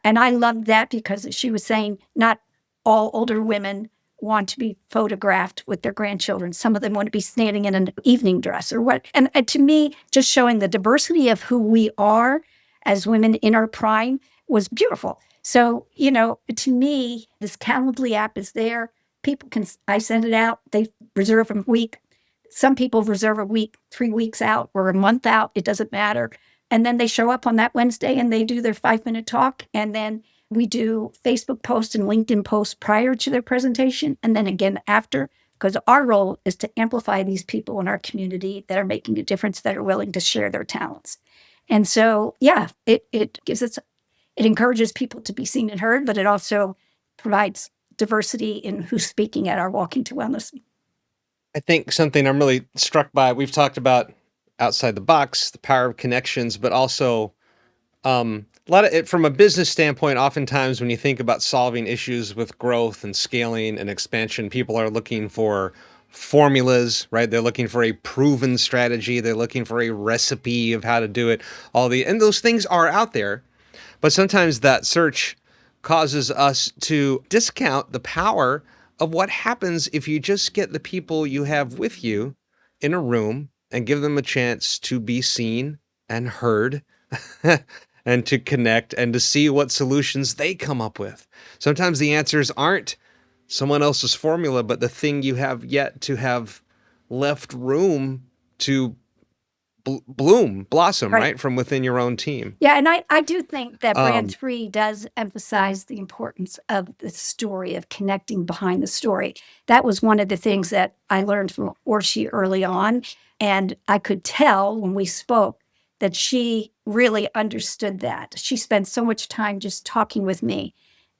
And I loved that because she was saying not all older women want to be photographed with their grandchildren. Some of them want to be standing in an evening dress or what. And to me, just showing the diversity of who we are as women in our prime was beautiful. So, to me, this Calendly app is there. I send it out. They reserve a week. Some people reserve a week, 3 weeks out or a month out. It doesn't matter. And then they show up on that Wednesday and they do their 5-minute talk. And then we do Facebook posts and LinkedIn posts prior to their presentation and then again after, because our role is to amplify these people in our community that are making a difference, that are willing to share their talents. And so, yeah, it encourages people to be seen and heard, but it also provides diversity in who's speaking at our Walking to Wellness. I think something I'm really struck by, we've talked about outside the box, the power of connections, but also a lot of it from a business standpoint. Oftentimes, when you think about solving issues with growth and scaling and expansion, people are looking for formulas, right? They're looking for a proven strategy. They're looking for a recipe of how to do it. And those things are out there, but sometimes that search causes us to discount the power of what happens if you just get the people you have with you in a room and give them a chance to be seen and heard and to connect and to see what solutions they come up with. Sometimes the answers aren't someone else's formula, but the thing you have yet to have left room to blossom, Right. right, from within your own team. Yeah, and I do think that Brand Um, 3 does emphasize the importance of the story, of connecting behind the story. That was one of the things that I learned from Orshi early on, and I could tell when we spoke that she really understood that. She spent so much time just talking with me,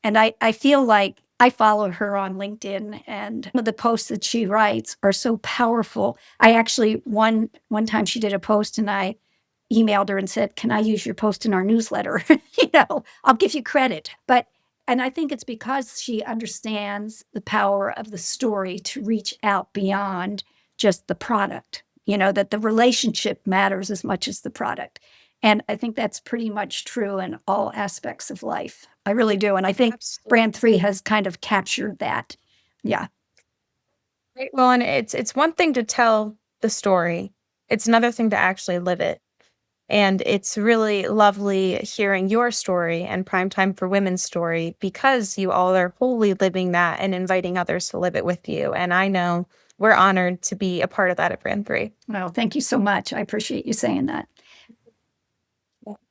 and I feel like I follow her on LinkedIn, and some of the posts that she writes are so powerful. I actually, one time she did a post, and I emailed her and said, can I use your post in our newsletter? I'll give you credit. And I think it's because she understands the power of the story to reach out beyond just the product, that the relationship matters as much as the product. And I think that's pretty much true in all aspects of life. I really do. And I think Absolutely. Brand 3 has kind of captured that. Yeah. Right. Well, and it's one thing to tell the story. It's another thing to actually live it. And it's really lovely hearing your story and Primetime for Women's story because you all are wholly living that and inviting others to live it with you. And I know we're honored to be a part of that at Brand 3. Well, thank you so much. I appreciate you saying that.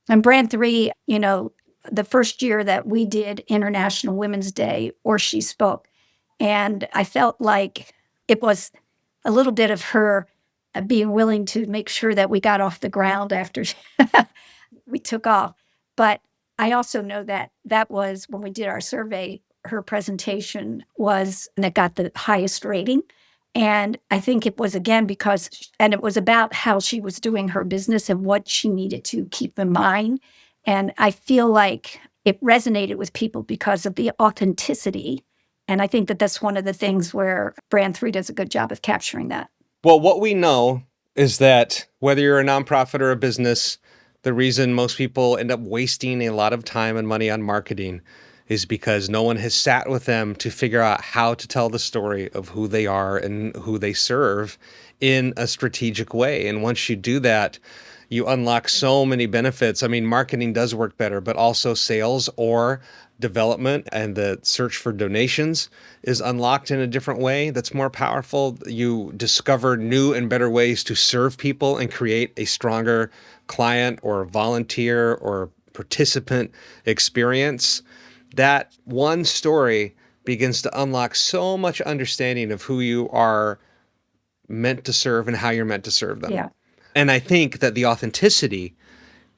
And Brand 3, the first year that we did International Women's Day, or she spoke, and I felt like it was a little bit of her being willing to make sure that we got off the ground after we took off. But I also know that that was when we did our survey, her presentation was, and it got the highest rating. And I think it was again and it was about how she was doing her business and what she needed to keep in mind. And I feel like it resonated with people because of the authenticity. And I think that that's one of the things where Brand 3 does a good job of capturing that. Well, what we know is that whether you're a nonprofit or a business, the reason most people end up wasting a lot of time and money on marketing is because no one has sat with them to figure out how to tell the story of who they are and who they serve in a strategic way. And once you do that, you unlock so many benefits. I mean, marketing does work better, but also sales or development and the search for donations is unlocked in a different way that's more powerful. You discover new and better ways to serve people and create a stronger client or volunteer or participant experience. That one story begins to unlock so much understanding of who you are meant to serve and how you're meant to serve them. Yeah. And I think that the authenticity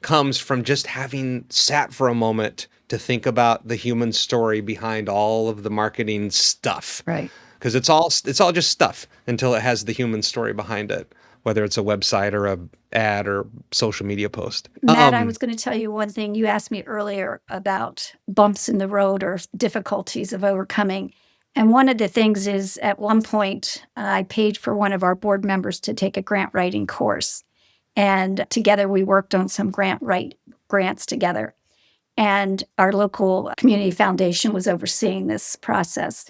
comes from just having sat for a moment to think about the human story behind all of the marketing stuff. Right. Because it's all just stuff until it has the human story behind it, whether it's a website or a ad or social media post. Matt, I was going to tell you one thing. You asked me earlier about bumps in the road or difficulties of overcoming. And one of the things is at one point, I paid for one of our board members to take a grant writing course. And together we worked on some grants together. And our local community foundation was overseeing this process.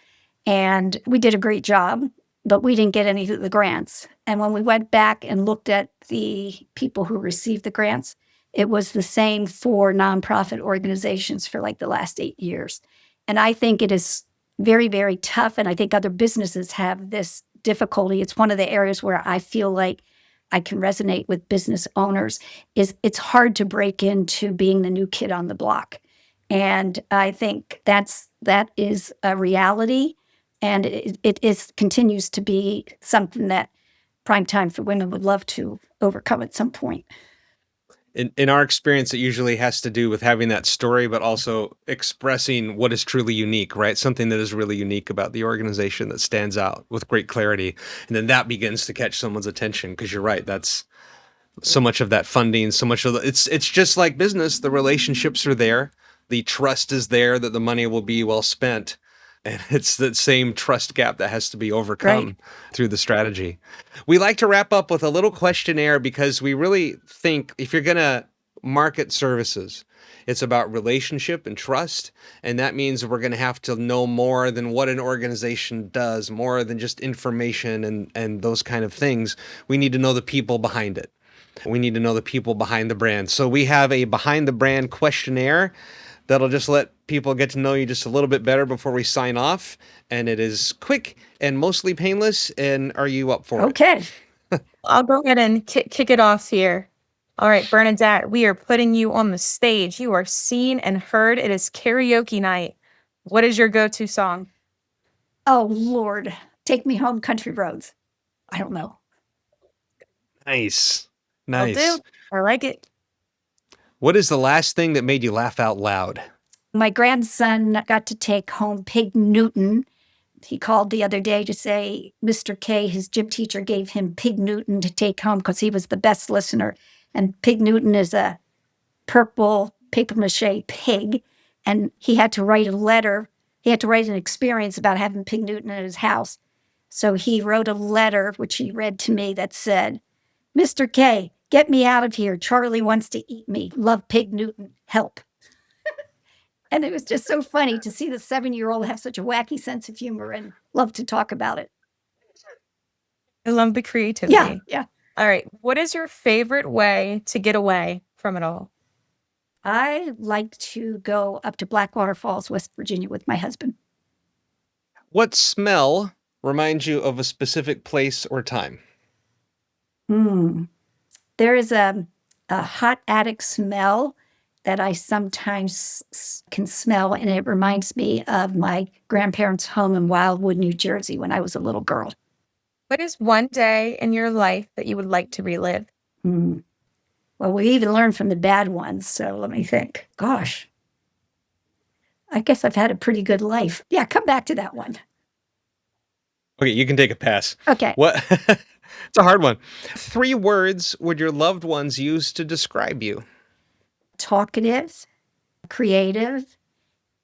And we did a great job, but we didn't get any of the grants. And when we went back and looked at the people who received the grants, it was the same for nonprofit organizations for like the last 8 years. And I think it is very, very tough. And I think other businesses have this difficulty. It's one of the areas where I feel like I can resonate with business owners is it's hard to break into being the new kid on the block. And I think that is a reality. And it continues to be something that Primetime for Women would love to overcome at some point. In our experience, it usually has to do with having that story, but also expressing what is truly unique, right? Something that is really unique about the organization that stands out with great clarity. And then that begins to catch someone's attention because you're right. That's so much of that funding, so much of it's just like business. The relationships are there. The trust is there that the money will be well spent. And it's that same trust gap that has to be overcome through the strategy. We like to wrap up with a little questionnaire because we really think if you're going to market services, it's about relationship and trust. And that means we're going to have to know more than what an organization does, more than just information and those kind of things. We need to know the people behind it. We need to know the people behind the brand. So we have a behind the brand questionnaire that'll just let people get to know you just a little bit better before we sign off. And it is quick and mostly painless. And are you up for it? Okay. I'll go ahead and kick it off here. All right, Bernadette, we are putting you on the stage. You are seen and heard. It is karaoke night. What is your go-to song? Oh, Lord. Take Me Home, Country Roads. I don't know. Nice. I'll Nice. do. I like it. What is the last thing that made you laugh out loud? My grandson got to take home Pig Newton. He called the other day to say Mr. K, his gym teacher, gave him Pig Newton to take home because he was the best listener. And Pig Newton is a purple papier-mâché pig. And he had to write a letter. He had to write an experience about having Pig Newton at his house. So he wrote a letter, which he read to me, that said, Mr. K, get me out of here. Charlie wants to eat me. Love Pig Newton. Help. And it was just so funny to see the 7-year-old have such a wacky sense of humor and love to talk about it. I love the creativity. Yeah. All right. What is your favorite way to get away from it all? I like to go up to Blackwater Falls, West Virginia with my husband. What smell remind you of a specific place or time? There is a hot attic smell that I sometimes can smell, and it reminds me of my grandparents' home in Wildwood, New Jersey, when I was a little girl. What is one day in your life that you would like to relive? Well, we even learned from the bad ones, so let me think. Gosh, I guess I've had a pretty good life. Yeah, come back to that one. Okay, you can take a pass. Okay. What? It's a hard one. 3 words would your loved ones use to describe you? Talkative, creative,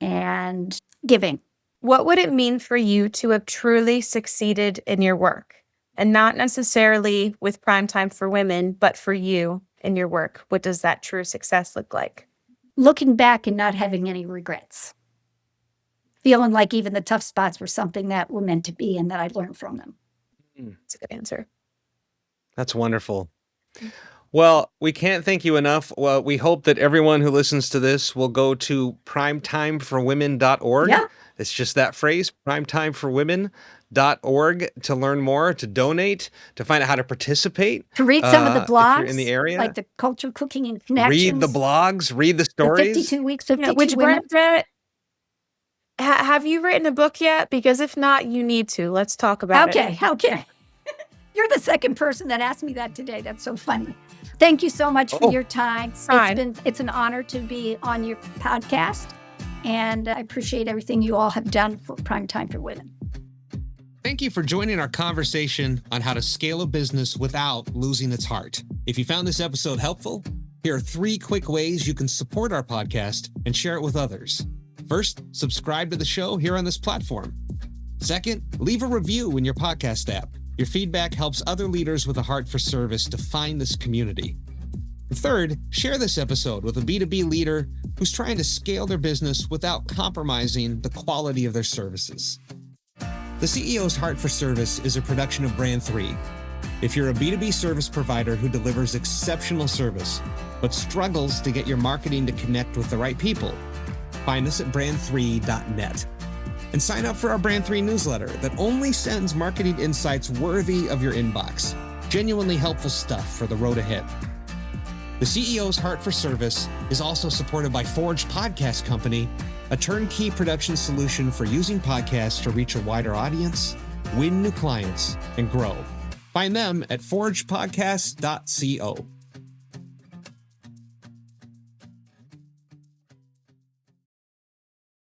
and giving. What would it mean for you to have truly succeeded in your work? And not necessarily with Primetime for Women, but for you in your work. What does that true success look like? Looking back and not having any regrets. Feeling like even the tough spots were something that were meant to be and that I learned from them. That's a good answer. That's wonderful. Well, we can't thank you enough. Well, we hope that everyone who listens to this will go to primetimeforwomen.org. Yeah. It's just that phrase, primetimeforwomen.org, to learn more, to donate, to find out how to participate. To read some of the If blogs, you're in the area, like the Culture, Cooking, and Connections. read the blogs, read the The stories. 52 Weeks, 52 Which Women. Bernadette, have you written a book yet? Because if not, you need to. Let's talk about it. Okay. You're the second person that asked me that today. That's so funny. Thank you so much for your time. It's an honor to be on your podcast, and I appreciate everything you all have done for Primetime for Women. Thank you for joining our conversation on how to scale a business without losing its heart. If you found this episode helpful, here are 3 quick ways you can support our podcast and share it with others. First, subscribe to the show here on this platform. Second, leave a review in your podcast app. Your feedback helps other leaders with a heart for service to find this community. Third, share this episode with a B2B leader who's trying to scale their business without compromising the quality of their services. The CEO's Heart for Service is a production of Brand 3. If you're a B2B service provider who delivers exceptional service, but struggles to get your marketing to connect with the right people, find us at brand3.net. And sign up for our Brand 3 newsletter that only sends marketing insights worthy of your inbox. Genuinely helpful stuff for the road ahead. The CEO's Heart for Service is also supported by Forge Podcast Company, a turnkey production solution for using podcasts to reach a wider audience, win new clients, and grow. Find them at forgepodcast.co.